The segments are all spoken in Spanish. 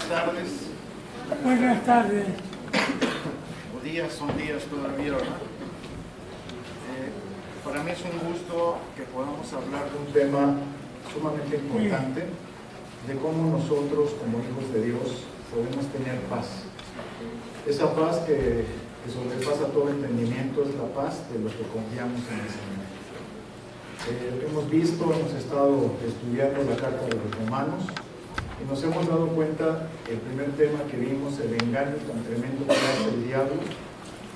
tardes. Buenas tardes. O días, son días todavía, ¿verdad? Para mí es un gusto que podamos hablar de un tema sumamente importante, de cómo nosotros como hijos de Dios podemos tener paz. Esa paz que sobrepasa todo entendimiento es la paz de los que confiamos en el Señor. Hemos estado estudiando la carta de los Romanos y nos hemos dado cuenta, el primer tema que vimos, el engaño tan tremendo que hace el diablo,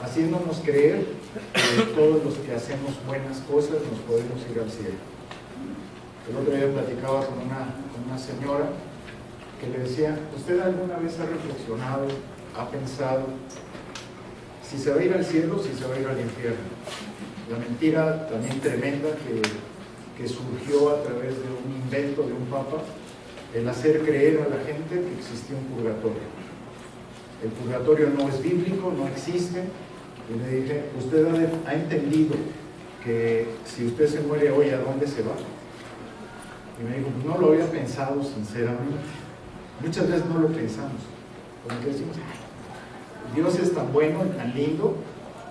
haciéndonos creer que todos los que hacemos buenas cosas nos podemos ir al cielo. El otro día platicaba con una señora que le decía: ¿usted alguna vez ha reflexionado, ha pensado si se va a ir al cielo o si se va a ir al infierno? La mentira también tremenda que surgió a través de un invento de un papa, el hacer creer a la gente que existía un purgatorio. El purgatorio no es bíblico, no existe. Y le dije: ¿usted ha entendido que si usted se muere hoy, ¿a dónde se va? Y me dijo: no lo había pensado sinceramente. Muchas veces no lo pensamos, porque decimos: Dios es tan bueno y tan lindo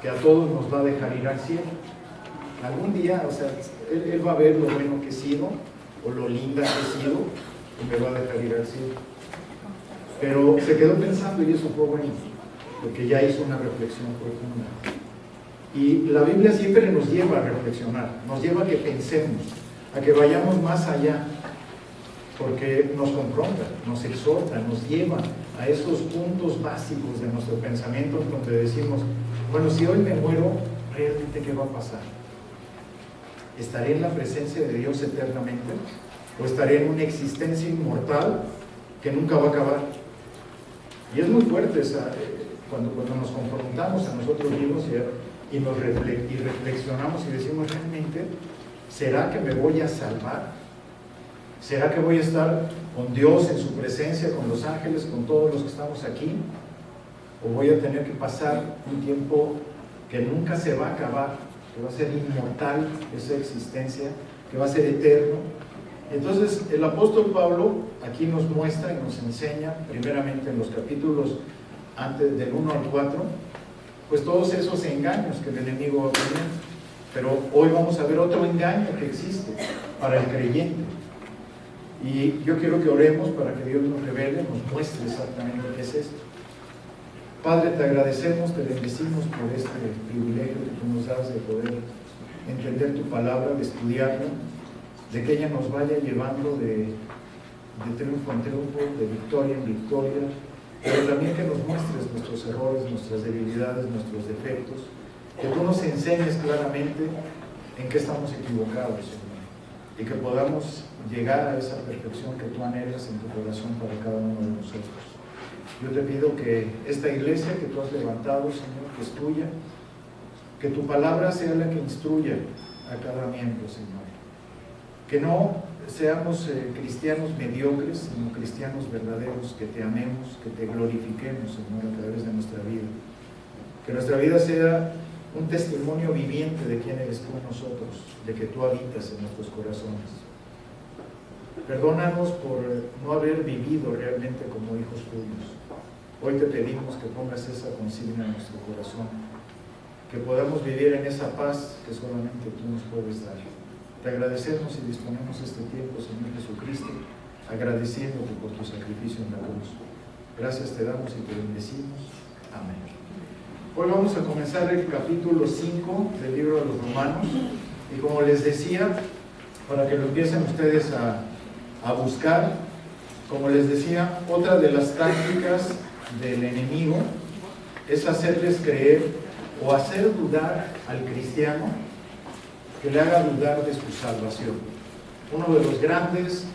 que a todos nos va a dejar ir al cielo. Algún día, Él va a ver lo bueno que he sido o lo linda que he sido y me va a dejar ir al cielo. Pero se quedó pensando y eso fue bueno, porque ya hizo una reflexión profunda. Y la Biblia siempre nos lleva a reflexionar, nos lleva a que pensemos, a que vayamos más allá, porque nos confronta, nos exhorta, nos lleva a esos puntos básicos de nuestro pensamiento donde decimos: bueno, si hoy me muero, ¿realmente qué va a pasar? ¿Estaré en la presencia de Dios eternamente? ¿O estaré en una existencia inmortal que nunca va a acabar? Y es muy fuerte cuando nos confrontamos a nosotros mismos y reflexionamos y decimos: ¿realmente será que me voy a salvar? ¿Será que voy a estar con Dios en su presencia, con los ángeles, con todos los que estamos aquí? ¿O voy a tener que pasar un tiempo que nunca se va a acabar, que va a ser inmortal esa existencia, que va a ser eterno? Entonces el apóstol Pablo aquí nos muestra y nos enseña, primeramente en los capítulos antes del 1 al 4, pues todos esos engaños que el enemigo va a poner. Pero hoy vamos a ver otro engaño que existe para el creyente. Y yo quiero que oremos para que Dios nos revele, nos muestre exactamente qué es esto. Padre, te agradecemos, te bendecimos por este privilegio que tú nos das de poder entender tu palabra, de estudiarla, de que ella nos vaya llevando de triunfo en triunfo, de victoria en victoria, pero también que nos muestres nuestros errores, nuestras debilidades, nuestros defectos, que tú nos enseñes claramente en qué estamos equivocados, Señor, y que podamos llegar a esa perfección que tú anhelas en tu corazón para cada uno de nosotros. Yo te pido que esta iglesia que tú has levantado, Señor, que es tuya, que tu palabra sea la que instruya a cada miembro, Señor. Que no seamos cristianos mediocres, sino cristianos verdaderos, que te amemos, que te glorifiquemos, Señor, a través de nuestra vida. Que nuestra vida sea un testimonio viviente de quién eres tú en nosotros, de que tú habitas en nuestros corazones. Perdónanos por no haber vivido realmente como hijos tuyos. Hoy te pedimos que pongas esa consigna en nuestro corazón, que podamos vivir en esa paz que solamente tú nos puedes dar. Te agradecemos y disponemos este tiempo, Señor Jesucristo, agradeciéndote por tu sacrificio en la cruz. Gracias te damos y te bendecimos. Amén. Hoy vamos a comenzar el capítulo 5 del libro de los Romanos, y como les decía, para que lo empiecen ustedes a buscar, como les decía, otra de las tácticas del enemigo es hacerles creer o hacer dudar al cristiano, que le haga dudar de su salvación. Uno de los grandes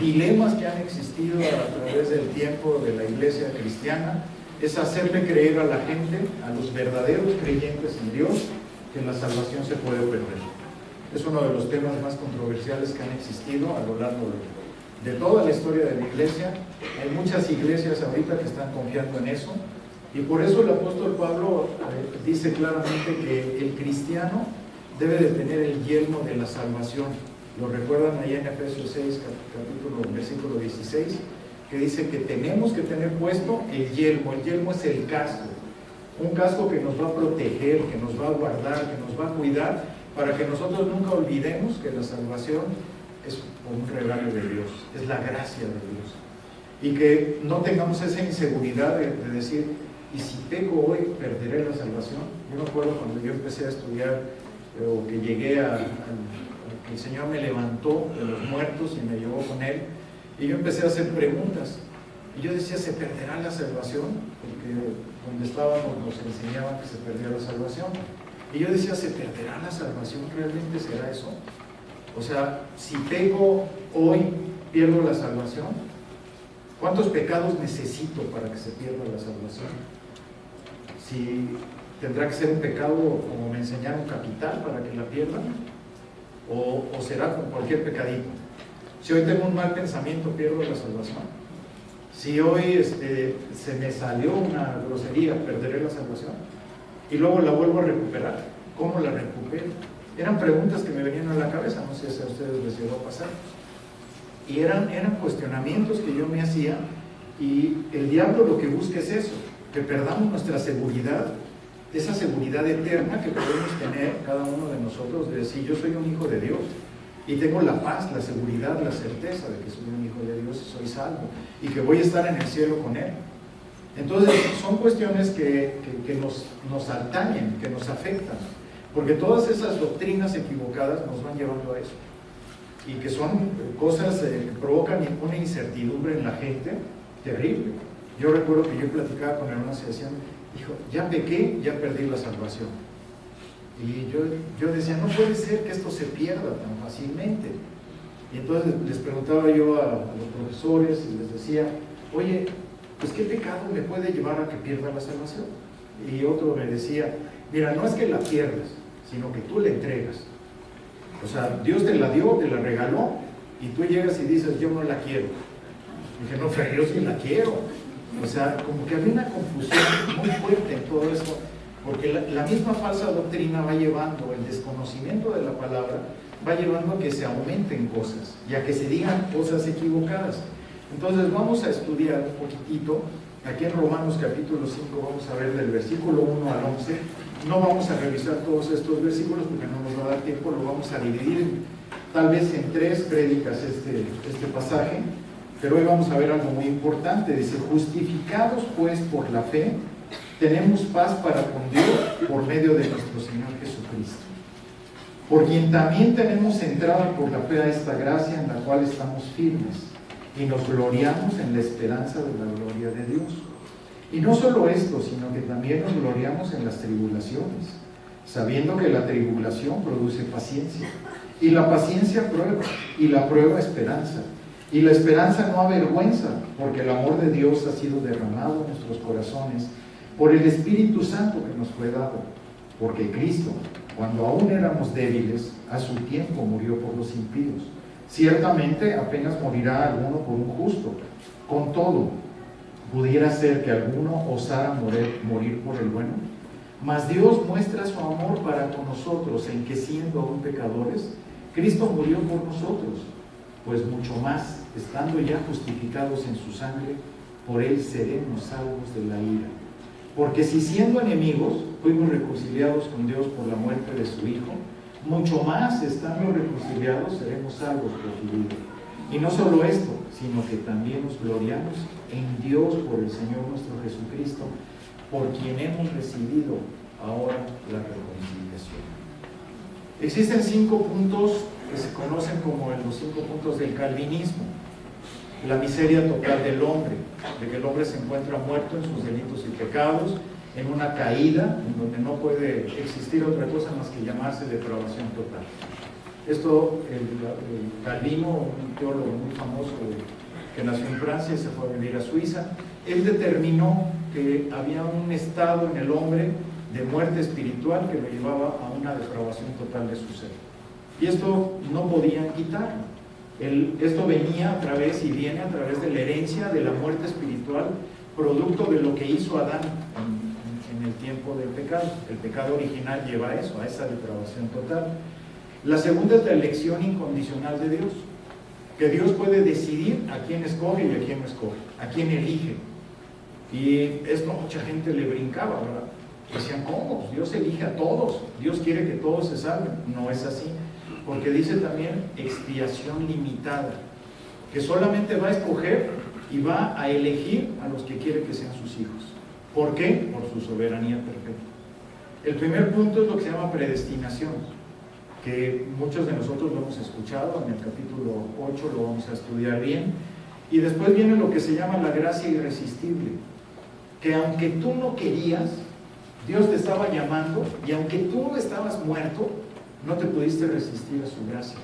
dilemas que han existido a través del tiempo de la iglesia cristiana es hacerle creer a la gente, a los verdaderos creyentes en Dios, que la salvación se puede perder. Es uno de los temas más controversiales que han existido a lo largo de toda la historia de la iglesia. Hay muchas iglesias ahorita que están confiando en eso, y por eso el apóstol Pablo dice claramente que el cristiano debe de tener el yelmo de la salvación. Lo recuerdan ahí en Efesios 6, versículo 16, que dice que tenemos que tener puesto el yelmo. El yelmo es el casco, un casco que nos va a proteger, que nos va a guardar, que nos va a cuidar, para que nosotros nunca olvidemos que la salvación es un regalo de Dios, es la gracia de Dios, y que no tengamos esa inseguridad de decir, y si peco hoy, perderé la salvación. Yo me acuerdo cuando yo empecé a estudiar, o que llegué a que el Señor me levantó de los muertos y me llevó con Él, y yo empecé a hacer preguntas, y yo decía, ¿se perderá la salvación? Porque donde estábamos nos enseñaban que se perdía la salvación, y yo decía, ¿se perderá la salvación? ¿Realmente será eso? O sea, si peco hoy, ¿pierdo la salvación? ¿Cuántos pecados necesito para que se pierda la salvación? Si tendrá que ser un pecado, como me enseñaron, capital para que la pierdan, o será con cualquier pecadito. Si hoy tengo un mal pensamiento, ¿pierdo la salvación? Si hoy se me salió una grosería, ¿perderé la salvación? Y luego la vuelvo a recuperar. ¿Cómo la recupero? Eran preguntas que me venían a la cabeza, no sé si a ustedes les llegó a pasar. Y eran cuestionamientos que yo me hacía, y el diablo lo que busca es eso, que perdamos nuestra seguridad, esa seguridad eterna que podemos tener cada uno de nosotros, de decir, yo soy un hijo de Dios, y tengo la paz, la seguridad, la certeza de que soy un hijo de Dios y soy salvo, y que voy a estar en el cielo con Él. Entonces, son cuestiones que nos atañen, que nos afectan, porque todas esas doctrinas equivocadas nos van llevando a eso, y que son cosas que provocan una incertidumbre en la gente terrible. Yo recuerdo que yo platicaba con hermanos y decían, hijo, ya pequé, ya perdí la salvación. Y yo decía, no puede ser que esto se pierda tan fácilmente. Y entonces les preguntaba yo a los profesores y les decía, oye, pues ¿qué pecado me puede llevar a que pierda la salvación? Y otro me decía, mira, no es que la pierdas, sino que tú la entregas. O sea, Dios te la dio, te la regaló, y tú llegas y dices, yo no la quiero. Y dije, no, pero yo sí la quiero. O sea, como que había una confusión muy fuerte en todo esto, porque la misma falsa doctrina va llevando, el desconocimiento de la palabra, va llevando a que se aumenten cosas, y a que se digan cosas equivocadas. Entonces vamos a estudiar un poquitito, aquí en Romanos capítulo 5, vamos a ver del versículo 1 al 11, no vamos a revisar todos estos versículos porque no nos va a dar tiempo, lo vamos a dividir tal vez en 3 prédicas este pasaje, pero hoy vamos a ver algo muy importante. Dice, justificados pues por la fe, tenemos paz para con Dios por medio de nuestro Señor Jesucristo, por quien también tenemos entrada por la fe a esta gracia en la cual estamos firmes, y nos gloriamos en la esperanza de la gloria de Dios. Y no solo esto, sino que también nos gloriamos en las tribulaciones, sabiendo que la tribulación produce paciencia, y la paciencia prueba, y la prueba esperanza, y la esperanza no avergüenza, porque el amor de Dios ha sido derramado en nuestros corazones por el Espíritu Santo que nos fue dado. Porque Cristo, cuando aún éramos débiles, a su tiempo murió por los impíos. Ciertamente apenas morirá alguno por un justo. Con todo, pudiera ser que alguno osara morir por el bueno. Mas Dios muestra su amor para con nosotros en que, siendo aún pecadores, Cristo murió por nosotros. Pues mucho más, estando ya justificados en su sangre, por Él seremos salvos de la ira. Porque si siendo enemigos fuimos reconciliados con Dios por la muerte de su Hijo, mucho más, estando reconciliados, seremos salvos por su vida. Y no solo esto, sino que también nos gloriamos en Dios por el Señor nuestro Jesucristo, por quien hemos recibido ahora la reconciliación. Existen 5 puntos que se conocen como los 5 puntos del calvinismo. La miseria total del hombre, de que el hombre se encuentra muerto en sus delitos y pecados, en una caída en donde no puede existir otra cosa más que llamarse depravación total. Esto, el Calvino, un teólogo muy famoso que nació en Francia y se fue a vivir a Suiza, él determinó que había un estado en el hombre de muerte espiritual que lo llevaba a una depravación total de su ser. Y esto no podían quitarlo. Esto venía a través y viene a través de la herencia de la muerte espiritual, producto de lo que hizo Adán en el tiempo del pecado. El pecado original lleva a eso, a esa depravación total. La segunda es la elección incondicional de Dios. que Dios puede decidir a quién escoge y a quién no escoge, a quién elige. Y esto mucha gente le brincaba, ¿verdad? Decían, ¿cómo? Pues Dios elige a todos, Dios quiere que todos se salven. No es así, porque dice también expiación limitada, que solamente va a escoger y va a elegir a los que quiere que sean sus hijos. ¿Por qué? Por su soberanía perfecta. El primer punto es lo que se llama predestinación, que muchos de nosotros lo hemos escuchado, en el capítulo 8 lo vamos a estudiar bien, y después viene lo que se llama la gracia irresistible, que aunque tú no querías, Dios te estaba llamando, y aunque tú estabas muerto, no te pudiste resistir a su gracia.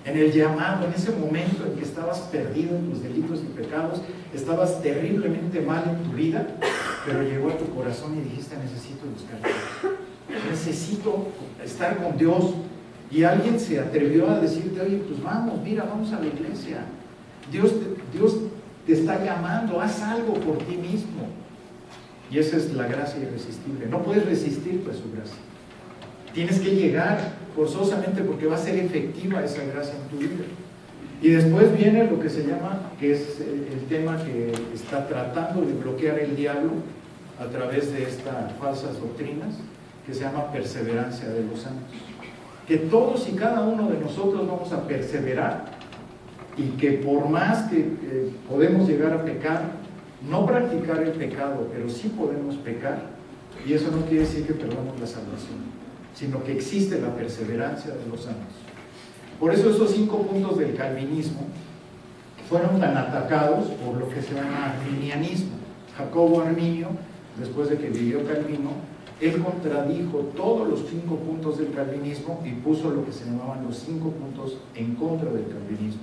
En el llamado, en ese momento en que estabas perdido en tus delitos y pecados, estabas terriblemente mal en tu vida, pero llegó a tu corazón y dijiste, necesito buscar a Dios, necesito estar con Dios. Y alguien se atrevió a decirte, oye, pues vamos, mira, vamos a la iglesia. Dios te está llamando, haz algo por ti mismo. Y esa es la gracia irresistible. No puedes resistir pues su gracia. Tienes que llegar forzosamente porque va a ser efectiva esa gracia en tu vida. Y después viene lo que se llama, que es el tema que está tratando de bloquear el diablo a través de estas falsas doctrinas, que se llama perseverancia de los santos. Que todos y cada uno de nosotros vamos a perseverar y que por más que podemos llegar a pecar, no practicar el pecado, pero sí podemos pecar, y eso no quiere decir que perdamos la salvación, sino que existe la perseverancia de los santos. Por eso esos 5 puntos del calvinismo fueron tan atacados por lo que se llama arminianismo. Jacobo Arminio, después de que vivió Calvino, él contradijo todos los 5 puntos del calvinismo y puso lo que se llamaban los 5 puntos en contra del calvinismo,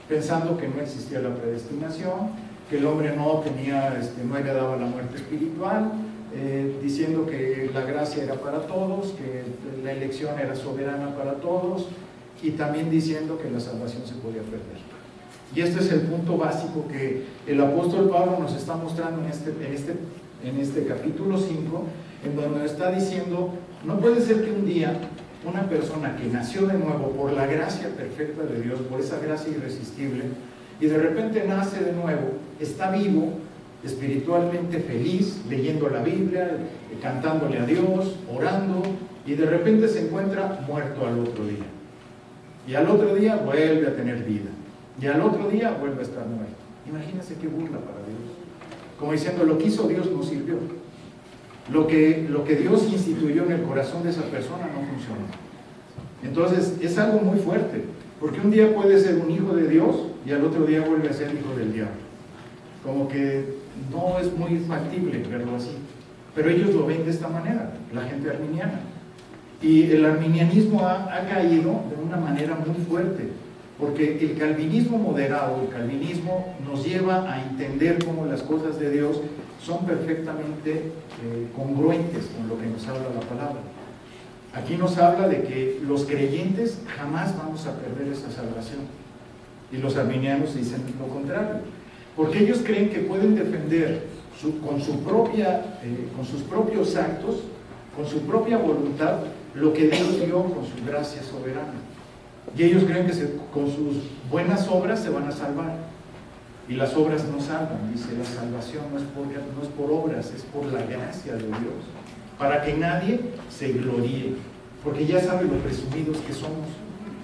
pensando que no existía la predestinación, que el hombre no heredaba la muerte espiritual, diciendo que la gracia era para todos, que la elección era soberana para todos, y también diciendo que la salvación se podía perder. Y este es el punto básico que el apóstol Pablo nos está mostrando en este capítulo 5, en donde está diciendo, no puede ser que un día una persona que nació de nuevo por la gracia perfecta de Dios, por esa gracia irresistible, y de repente nace de nuevo, está vivo, espiritualmente feliz, leyendo la Biblia, cantándole a Dios, orando, y de repente se encuentra muerto al otro día. Y al otro día vuelve a tener vida. Y al otro día vuelve a estar muerto. Imagínense qué burla para Dios. Como diciendo, lo que hizo Dios no sirvió. Lo que Dios instituyó en el corazón de esa persona no funcionó. Entonces, es algo muy fuerte. Porque un día puede ser un hijo de Dios y al otro día vuelve a ser hijo del diablo. Como que no es muy factible verlo así. Pero ellos lo ven de esta manera, la gente arminiana. Y el arminianismo ha caído de una manera muy fuerte, porque el calvinismo moderado, el calvinismo nos lleva a entender cómo las cosas de Dios son perfectamente congruentes con lo que nos habla la palabra. Aquí nos habla de que los creyentes jamás vamos a perder esa salvación. Y los arminianos dicen lo contrario, porque ellos creen que pueden defender con sus propios actos, con su propia voluntad, lo que Dios dio con su gracia soberana. Y ellos creen que con sus buenas obras se van a salvar. Y las obras no salvan, dice, la salvación no es por obras, es por la gracia de Dios, para que nadie se gloríe, porque ya saben lo presumidos que somos.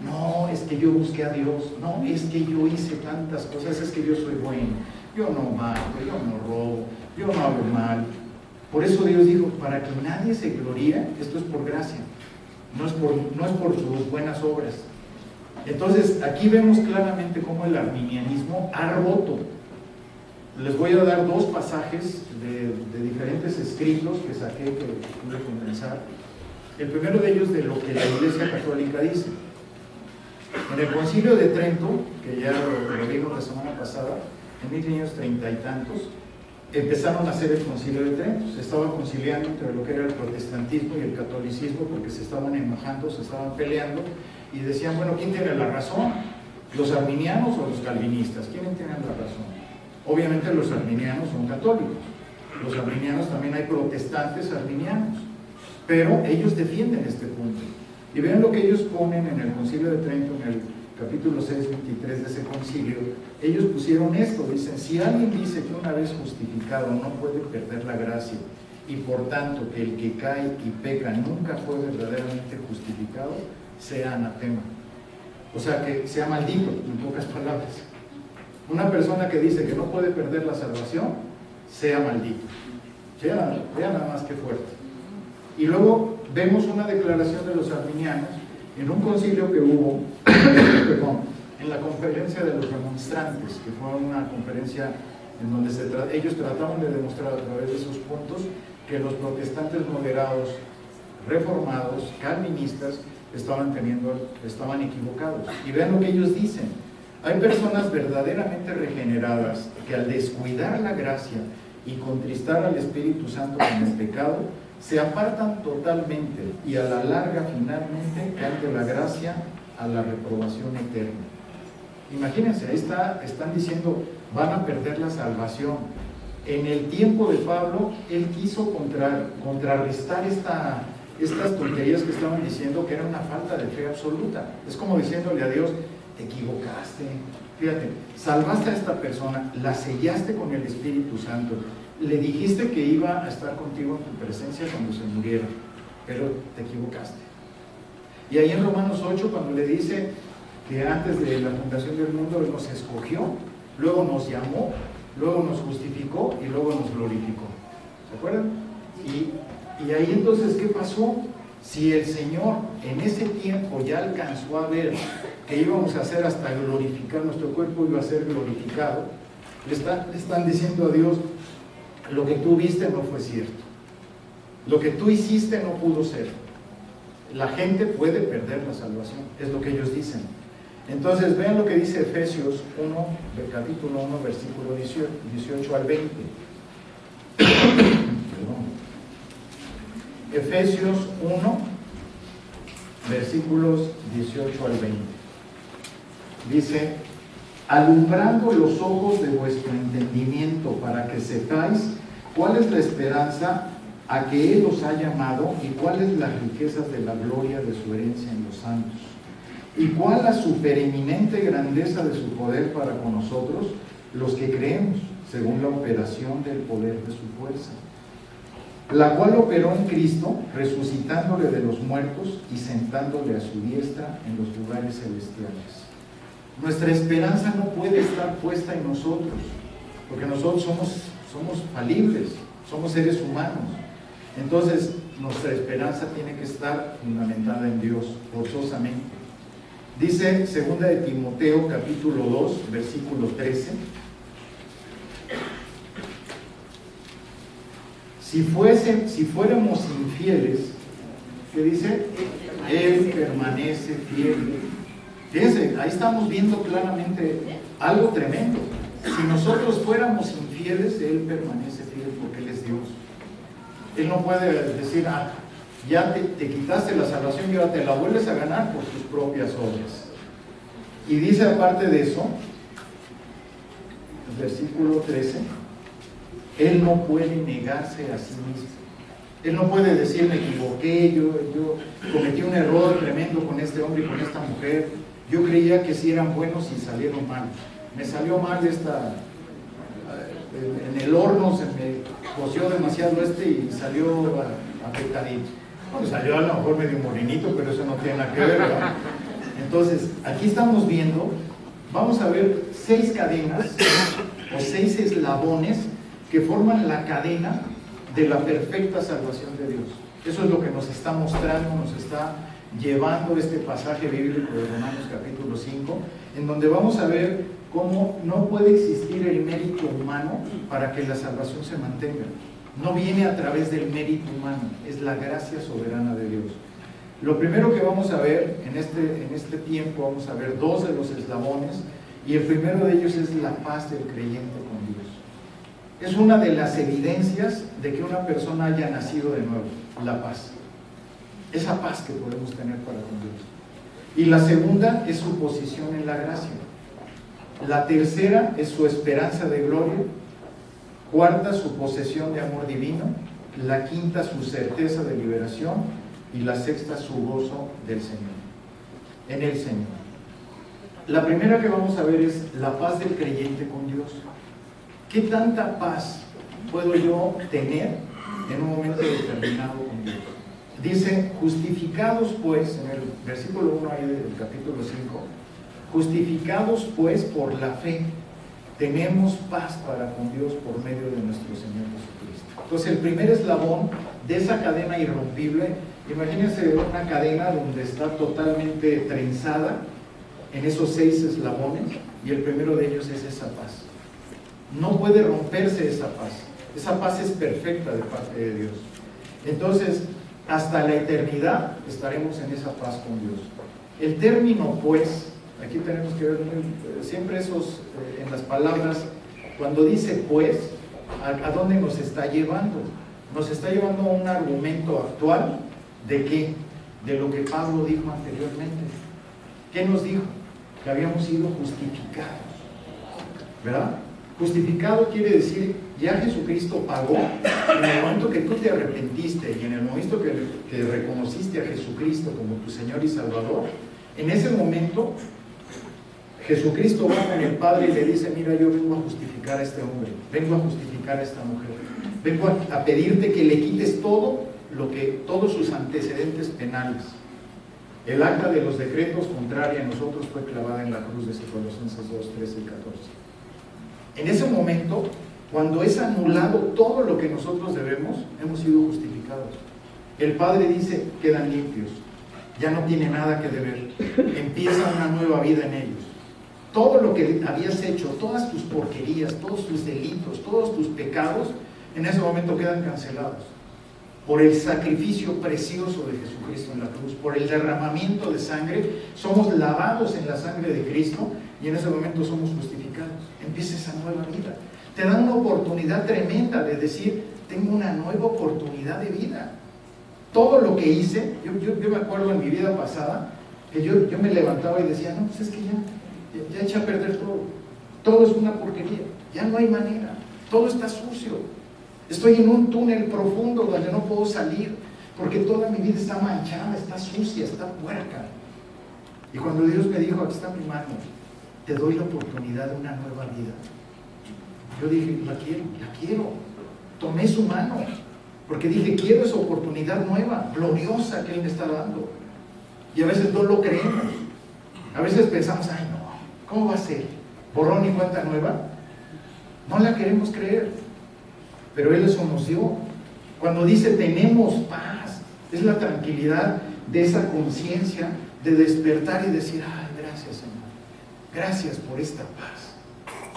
No, es que yo busqué a Dios, no, es que yo hice tantas cosas, es que yo soy bueno, yo no mato, yo no robo, yo no hago mal. Por eso Dios dijo, para que nadie se gloríe, esto es por gracia, no es por sus buenas obras. Entonces, aquí vemos claramente cómo el arminianismo ha roto. Les voy a dar 2 pasajes de diferentes escritos que saqué, que pude condensar. El primero de ellos de lo que la Iglesia Católica dice. En el Concilio de Trento, que ya lo vimos la semana pasada, en 1530 y tantos, empezaron a hacer el Concilio de Trento. Se estaban conciliando entre lo que era el protestantismo y el catolicismo, porque se estaban enojando, se estaban peleando, y decían, bueno, ¿quién tiene la razón? ¿Los arminianos o los calvinistas? ¿Quiénes tienen la razón? Obviamente los arminianos son católicos. Los arminianos también hay protestantes arminianos, pero ellos defienden este punto. Y vean lo que ellos ponen en el Concilio de Trento, capítulo 6, 23 de ese concilio, ellos pusieron esto, dicen, si alguien dice que una vez justificado no puede perder la gracia, y por tanto que el que cae y peca nunca fue verdaderamente justificado, sea anatema. O sea, que sea maldito, en pocas palabras. Una persona que dice que no puede perder la salvación, sea maldito. Vean nada más que fuerte. Y luego vemos una declaración de los arminianos en un concilio que hubo en la conferencia de los remonstrantes, que fue una conferencia en donde ellos trataban de demostrar a través de esos puntos que los protestantes moderados, reformados, calvinistas, estaban equivocados. Y vean lo que ellos dicen. Hay personas verdaderamente regeneradas que al descuidar la gracia y contristar al Espíritu Santo con el pecado, se apartan totalmente y a la larga finalmente caen de la gracia a la reprobación eterna. Imagínense, ahí están diciendo, van a perder la salvación. En el tiempo de Pablo, él quiso contrarrestar estas tonterías que estaban diciendo, que era una falta de fe absoluta. Es como diciéndole a Dios, te equivocaste, fíjate, salvaste a esta persona, la sellaste con el Espíritu Santo, le dijiste que iba a estar contigo en tu presencia cuando se muriera, pero te equivocaste. Y ahí en Romanos 8, cuando le dice que antes de la fundación del mundo Él nos escogió, luego nos llamó, luego nos justificó y luego nos glorificó. ¿Se acuerdan? Y ahí entonces, ¿qué pasó? Si el Señor en ese tiempo ya alcanzó a ver que íbamos a hacer hasta glorificar, nuestro cuerpo iba a ser glorificado, le están diciendo a Dios, lo que tú viste no fue cierto, lo que tú hiciste no pudo ser. La gente puede perder la salvación, es lo que ellos dicen. Entonces vean lo que dice Efesios 1, del capítulo 1, versículo 18 al 20. Efesios 1, versículos 18 al 20. Dice, alumbrando los ojos de vuestro entendimiento para que sepáis cuál es la esperanza a que Él os ha llamado y cuáles las riquezas de la gloria de su herencia en los santos y cuál la supereminente grandeza de su poder para con nosotros los que creemos según la operación del poder de su fuerza, la cual operó en Cristo resucitándole de los muertos y sentándole a su diestra en los lugares celestiales. Nuestra esperanza no puede estar puesta en nosotros, porque nosotros somos falibles, somos seres humanos. Entonces, nuestra esperanza tiene que estar fundamentada en Dios, forzosamente. Dice 2 de Timoteo, capítulo 2, versículo 13. Si fuéramos infieles, ¿qué dice? Él permanece fiel. Fíjense, ahí estamos viendo claramente algo tremendo. Si nosotros fuéramos infieles, Él permanece fiel porque Él es Dios. Él no puede decir, ya te quitaste la salvación y ahora te la vuelves a ganar por tus propias obras. Y dice aparte de eso, el versículo 13, Él no puede negarse a sí mismo. Él no puede decir, me equivoqué, yo cometí un error tremendo con este hombre y con esta mujer. Yo creía que sí eran buenos y salieron mal. Me salió mal en el horno se me coció demasiado y salió afectadito. Bueno, salió a lo mejor medio morenito, pero eso no tiene nada que ver, ¿verdad? Entonces, aquí estamos viendo, vamos a ver 6 cadenas o 6 eslabones que forman la cadena de la perfecta salvación de Dios. Eso es lo que nos está mostrando, nos está llevando este pasaje bíblico de Romanos capítulo 5, en donde vamos a ver cómo no puede existir el mérito humano para que la salvación se mantenga. No viene a través del mérito humano, es la gracia soberana de Dios. Lo primero que vamos a ver en este tiempo, vamos a ver 2 de los eslabones, y el primero de ellos es la paz del creyente con Dios. Es una de las evidencias de que una persona haya nacido de nuevo, la paz. Esa paz que podemos tener para con Dios. Y la segunda es su posición en la gracia. La tercera es su esperanza de gloria. Cuarta, su posesión de amor divino. La quinta, su certeza de liberación. Y la sexta, su gozo del Señor, en el Señor. La primera que vamos a ver es la paz del creyente con Dios. ¿Qué tanta paz puedo yo tener en un momento determinado con Dios? Dice, justificados pues, en el versículo 1 ahí del capítulo 5, justificados pues por la fe, tenemos paz para con Dios por medio de nuestro Señor Jesucristo. Entonces el primer eslabón de esa cadena irrompible, imagínense una cadena donde está totalmente trenzada en esos 6 eslabones, y el primero de ellos es esa paz. No puede romperse esa paz. Esa paz es perfecta de parte de Dios. Entonces, hasta la eternidad estaremos en esa paz con Dios. El término pues, aquí tenemos que ver siempre esos, en las palabras, cuando dice pues, ¿a dónde nos está llevando? Nos está llevando a un argumento actual. ¿De qué? De lo que Pablo dijo anteriormente. ¿Qué nos dijo? Que habíamos sido justificados, ¿verdad? Justificado quiere decir, ya Jesucristo pagó. En el momento que tú te arrepentiste y en el momento que reconociste a Jesucristo como tu Señor y Salvador, en ese momento Jesucristo va con el Padre y le dice, mira, yo vengo a justificar a este hombre, vengo a justificar a esta mujer, vengo a pedirte que le quites todos sus antecedentes penales. El acta de los decretos contraria a nosotros fue clavada en la cruz, de Colosenses 2, 13 y 14. En ese momento, cuando es anulado todo lo que nosotros debemos, hemos sido justificados. El Padre dice, quedan limpios, ya no tiene nada que deber, empieza una nueva vida en ellos. Todo lo que habías hecho, todas tus porquerías, todos tus delitos, todos tus pecados, en ese momento quedan cancelados. Por el sacrificio precioso de Jesucristo en la cruz, por el derramamiento de sangre, somos lavados en la sangre de Cristo y en ese momento somos justificados. Empieza esa nueva vida. Te dan una oportunidad tremenda de decir, tengo una nueva oportunidad de vida. Todo lo que hice, yo me acuerdo en mi vida pasada, que yo me levantaba y decía, no, pues es que ya eché a perder todo. Todo es una porquería, ya no hay manera, todo está sucio. Estoy en un túnel profundo donde no puedo salir, porque toda mi vida está manchada, está sucia, está puerca. Y cuando Dios me dijo, aquí está mi mano, te doy la oportunidad de una nueva vida, yo dije, la quiero. Tomé su mano, porque dije, quiero esa oportunidad nueva, gloriosa que Él me está dando. Y a veces no lo creemos. A veces pensamos, ay no, ¿cómo va a ser? ¿Borrón y cuenta nueva? No la queremos creer. Pero Él eso nos dio. Cuando dice tenemos paz, es la tranquilidad de esa conciencia de despertar y decir, ay, gracias Señor, gracias por esta paz,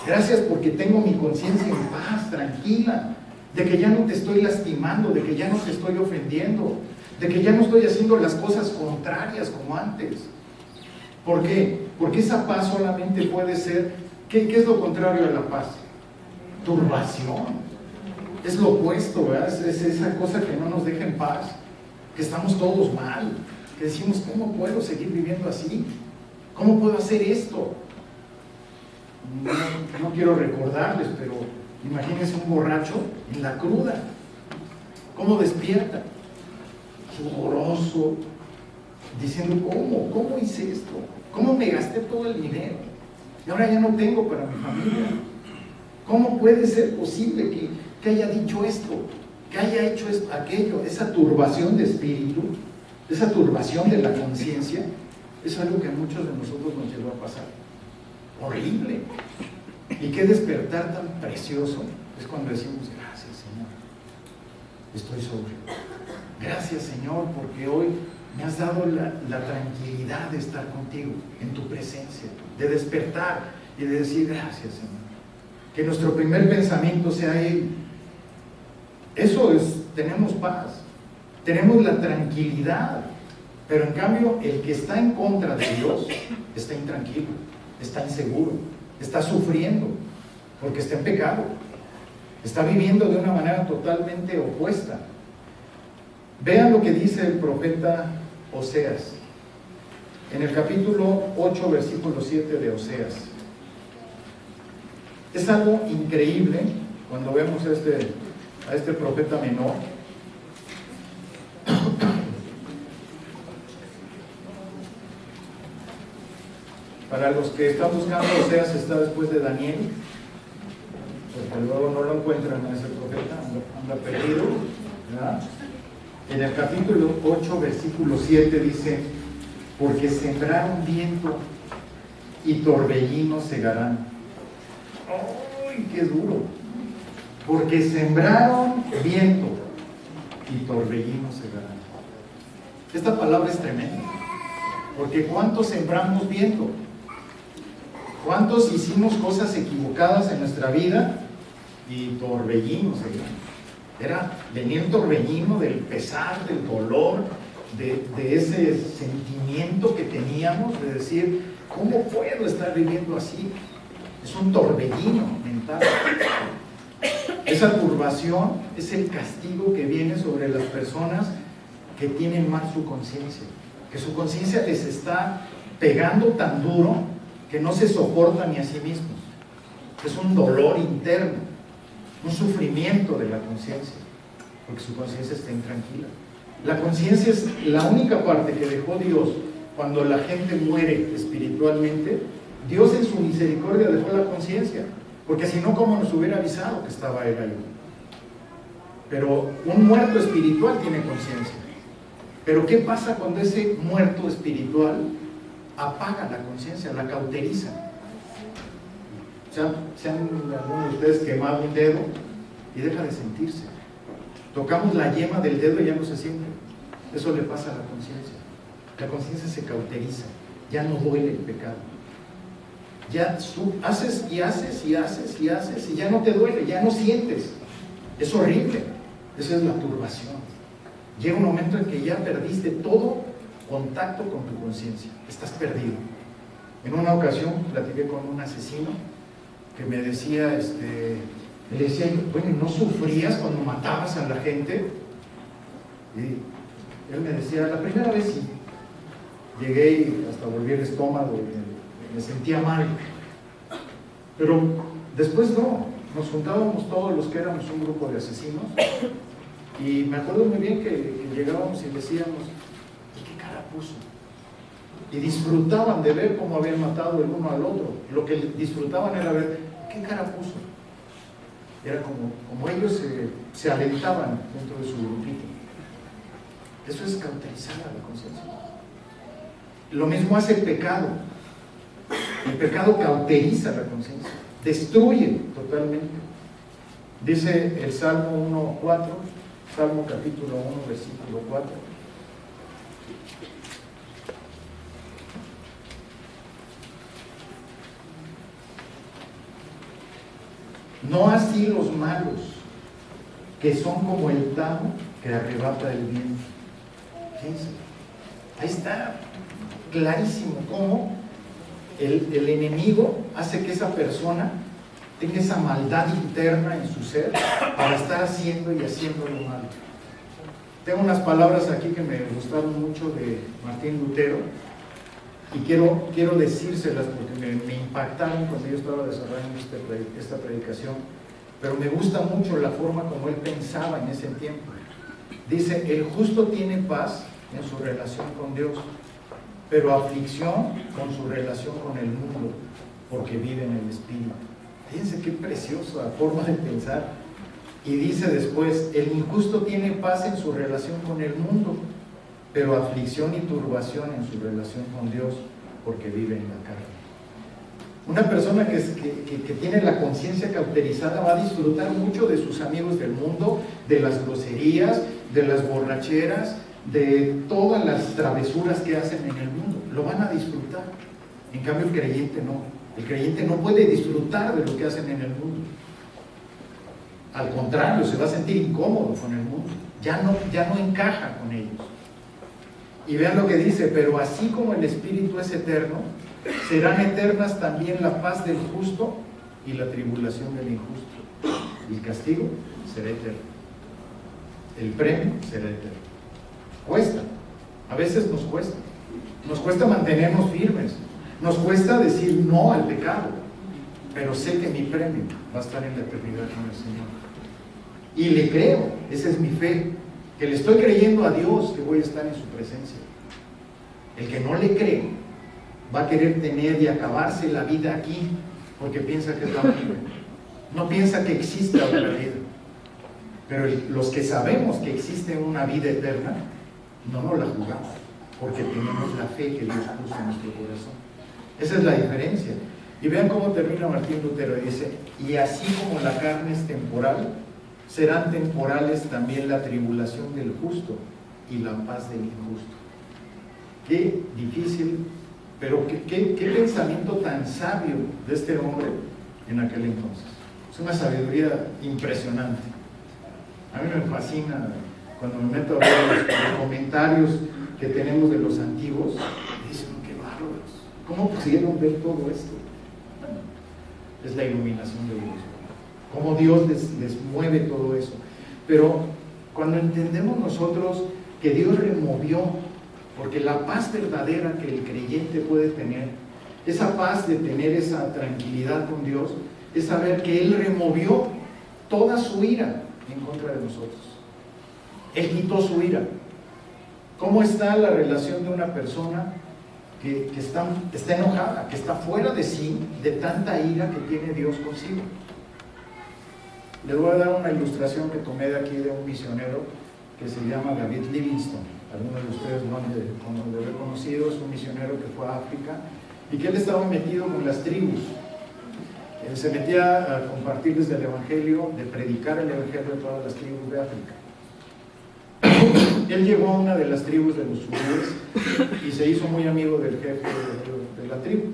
gracias porque tengo mi conciencia en paz, tranquila, de que ya no te estoy lastimando, de que ya no te estoy ofendiendo, de que ya no estoy haciendo las cosas contrarias como antes. ¿Por qué? Porque esa paz solamente puede ser, ¿qué es lo contrario a la paz? Turbación. Es lo opuesto, ¿verdad? Es esa cosa que no nos deja en paz, que estamos todos mal, que decimos, ¿cómo puedo seguir viviendo así? ¿Cómo puedo hacer esto? No quiero recordarles, pero imagínense un borracho en la cruda, ¿cómo despierta? Sudoroso, diciendo, ¿cómo hice esto? ¿Cómo me gasté todo el dinero? Y ahora ya no tengo para mi familia. ¿Cómo puede ser posible que haya dicho esto, que haya hecho esto, aquello? Esa turbación de espíritu, esa turbación de la conciencia, es algo que a muchos de nosotros nos llegó a pasar. Horrible. Y qué despertar tan precioso es cuando decimos, gracias Señor, estoy sobrio. Gracias Señor, porque hoy me has dado la tranquilidad de estar contigo, en tu presencia, de despertar y de decir, gracias Señor. Que nuestro primer pensamiento sea Él. Eso es, tenemos paz, tenemos la tranquilidad, pero en cambio el que está en contra de Dios está intranquilo, está inseguro, está sufriendo, porque está en pecado, está viviendo de una manera totalmente opuesta. Vean lo que dice el profeta Oseas, en el capítulo 8, versículo 7 de Oseas. Es algo increíble cuando vemos a este profeta menor. Para los que están buscando, Oseas está después de Daniel, porque luego no lo encuentran a ese profeta, anda perdido, ¿verdad? En el capítulo 8, versículo 7 dice: porque sembraron viento y torbellino segarán. ¡Ay, qué duro! Porque sembraron viento y torbellino segarán. Esta palabra es tremenda, porque ¿cuántos sembramos viento? ¿Cuántos hicimos cosas equivocadas en nuestra vida y torbellino segarán? Venía el torbellino del pesar, del dolor, de ese sentimiento que teníamos de decir, ¿cómo puedo estar viviendo así? Es un torbellino mental. Esa turbación es el castigo que viene sobre las personas que tienen mal su conciencia, que su conciencia les está pegando tan duro que no se soportan ni a sí mismos. Es un dolor interno, un sufrimiento de la conciencia, porque su conciencia está intranquila. La conciencia es la única parte que dejó Dios cuando la gente muere espiritualmente. Dios en su misericordia dejó la conciencia, porque si no, ¿cómo nos hubiera avisado que estaba Él ahí? Pero un muerto espiritual tiene conciencia. Pero ¿qué pasa cuando ese muerto espiritual apaga la conciencia, la cauteriza? ¿Se han algunos de ustedes quemado un dedo y deja de sentirse? Tocamos la yema del dedo y ya no se siente. Eso le pasa a la conciencia. La conciencia se cauteriza, ya no duele el pecado. Ya haces y haces y haces y haces y ya no te duele, ya no sientes. Es horrible. Esa es la turbación. Llega un momento en que ya perdiste todo contacto con tu conciencia. Estás perdido. En una ocasión platiqué con un asesino que me decía, le decía, bueno, ¿no sufrías cuando matabas a la gente? Y él me decía, la primera vez sí. Llegué y hasta volví el estómago y me sentía mal. Pero después no. Nos juntábamos todos los que éramos un grupo de asesinos y me acuerdo muy bien que llegábamos y decíamos, ¿y qué cara puso? Y disfrutaban de ver cómo habían matado el uno al otro. Lo que disfrutaban era ver, ¿qué cara puso? Era como ellos se alentaban dentro de su grupito. Eso es cauterizar a la conciencia. Lo mismo hace el pecado. El pecado cauteriza la conciencia, destruye totalmente. Dice el Salmo 1:4, Salmo capítulo 1, versículo 4. No así los malos, que son como el tamo que arrebata el viento. Fíjense, ahí está clarísimo cómo el enemigo hace que esa persona tenga esa maldad interna en su ser para estar haciendo y haciendo lo malo. Tengo unas palabras aquí que me gustaron mucho de Martín Lutero y quiero decírselas porque me impactaron cuando yo estaba desarrollando esta predicación, pero me gusta mucho la forma como él pensaba en ese tiempo. Dice, el justo tiene paz en su relación con Dios, pero aflicción con su relación con el mundo, porque vive en el Espíritu. Fíjense qué preciosa forma de pensar. Y dice después, el injusto tiene paz en su relación con el mundo, pero aflicción y turbación en su relación con Dios, porque vive en la carne. Una persona que tiene la conciencia cauterizada va a disfrutar mucho de sus amigos del mundo, de las groserías, de las borracheras, de todas las travesuras que hacen en el mundo. Lo van a disfrutar. En cambio el creyente no. El creyente no puede disfrutar de lo que hacen en el mundo. Al contrario, se va a sentir incómodo con el mundo. Ya no encaja con ellos. Y vean lo que dice, pero así como el Espíritu es eterno, serán eternas también la paz del justo y la tribulación del injusto. Y el castigo será eterno. El premio será eterno. Cuesta. A veces nos cuesta. Nos cuesta mantenernos firmes. Nos cuesta decir no al pecado. Pero sé que mi premio va a estar en la eternidad con el Señor. Y le creo. Esa es mi fe. Que le estoy creyendo a Dios que voy a estar en su presencia. El que no le cree va a querer tener y acabarse la vida aquí porque piensa que es la única. No piensa que existe otra vida. Pero los que sabemos que existe una vida eterna, no nos la jugamos, porque tenemos la fe que Dios puso en nuestro corazón. Esa es la diferencia. Y vean cómo termina Martín Lutero, dice: y así como la carne es temporal, serán temporales también la tribulación del justo y la paz del injusto. Qué difícil, pero qué pensamiento tan sabio de este hombre en aquel entonces. Es una sabiduría impresionante. A mí me fascina cuando me meto a ver los comentarios que tenemos de los antiguos. Dicen, qué bárbaros, ¿cómo pudieron ver todo esto? Es la iluminación de Dios, cómo Dios les mueve todo eso. Pero cuando entendemos nosotros que Dios removió, porque la paz verdadera que el creyente puede tener, esa paz de tener esa tranquilidad con Dios, es saber que Él removió toda su ira en contra de nosotros. Él quitó su ira. ¿Cómo está la relación de una persona que está enojada, que está fuera de sí, de tanta ira que tiene Dios consigo? Les voy a dar una ilustración que tomé de aquí de un misionero que se llama David Livingstone. Algunos de ustedes lo han de haber conocido. Es un misionero que fue a África y que él estaba metido con las tribus. Él se metía a compartirles el evangelio, de predicar el evangelio a todas las tribus de África. Él llegó a una de las tribus de los zulúes y se hizo muy amigo del jefe de la tribu.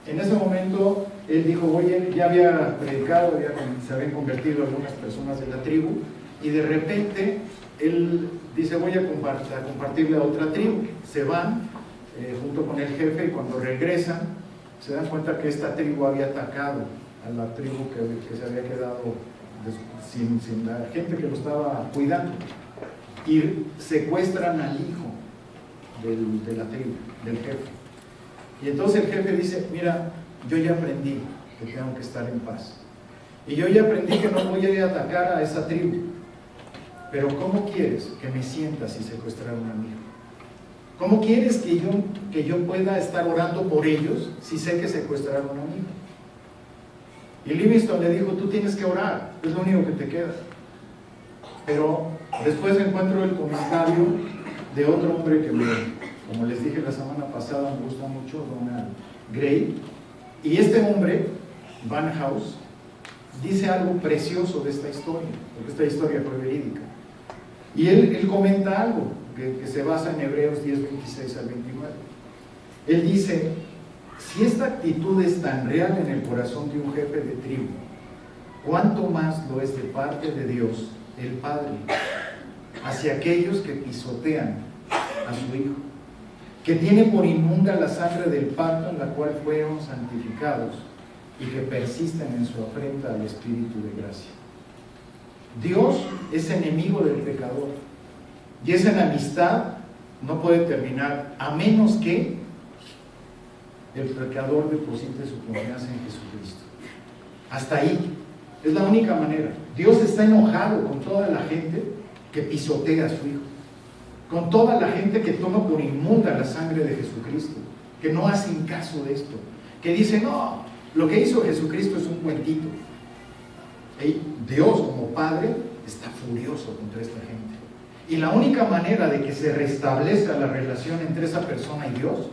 En ese momento él dijo: oye, ya había predicado, se habían convertido algunas personas de la tribu, y de repente él dice: voy a compartirle a otra tribu. Se van junto con el jefe, y cuando regresan se dan cuenta que esta tribu había atacado a la tribu que se había quedado sin la gente que lo estaba cuidando, y secuestran al hijo de la tribu, del jefe. Y entonces el jefe dice: mira, yo ya aprendí que tengo que estar en paz, y yo ya aprendí que no voy a ir a atacar a esa tribu, pero ¿cómo quieres que me sienta si secuestraron a mi hijo? ¿Cómo quieres que yo pueda estar orando por ellos si sé que secuestraron a mi hijo? Y Livingstone le dijo: tú tienes que orar, es lo único que te queda. Pero después encuentro el comentario de otro hombre que como les dije la semana pasada, me gusta mucho, Donald Gray. Y este hombre, Van House, dice algo precioso de esta historia, porque esta historia fue verídica. Y él comenta algo que se basa en Hebreos 10, 26 al 29. Él dice: si esta actitud es tan real en el corazón de un jefe de tribu, ¿cuánto más lo es de parte de Dios, el Padre, hacia aquellos que pisotean a su Hijo, que tiene por inmunda la sangre del pacto en la cual fueron santificados y que persisten en su afrenta al Espíritu de gracia? Dios es enemigo del pecador, y esa enemistad no puede terminar a menos que el pecador deposite su confianza en Jesucristo. Hasta ahí. Es la única manera. Dios está enojado con toda la gente que pisotea a su Hijo, con toda la gente que toma por inmunda la sangre de Jesucristo, que no hacen caso de esto, que dicen: no, lo que hizo Jesucristo es un cuentito. Dios, como Padre, está furioso contra esta gente. Y la única manera de que se restablezca la relación entre esa persona y Dios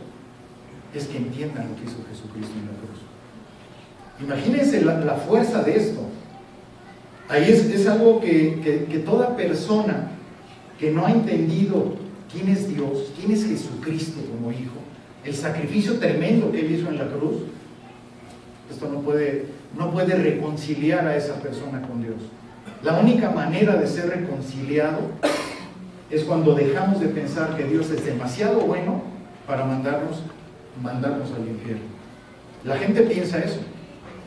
es que entiendan lo que hizo Jesucristo en la cruz. Imagínense la fuerza de esto. Ahí es algo que toda persona que no ha entendido quién es Dios, quién es Jesucristo como Hijo, el sacrificio tremendo que Él hizo en la cruz, esto no puede reconciliar a esa persona con Dios. La única manera de ser reconciliado es cuando dejamos de pensar que Dios es demasiado bueno para mandarnos al infierno. La gente piensa eso.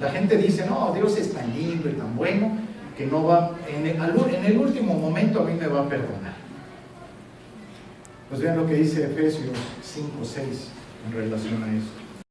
La gente dice: no, Dios es tan lindo y tan bueno que no va, en el último momento a mí me va a perdonar. Pues vean lo que dice Efesios 5:6 en relación a eso.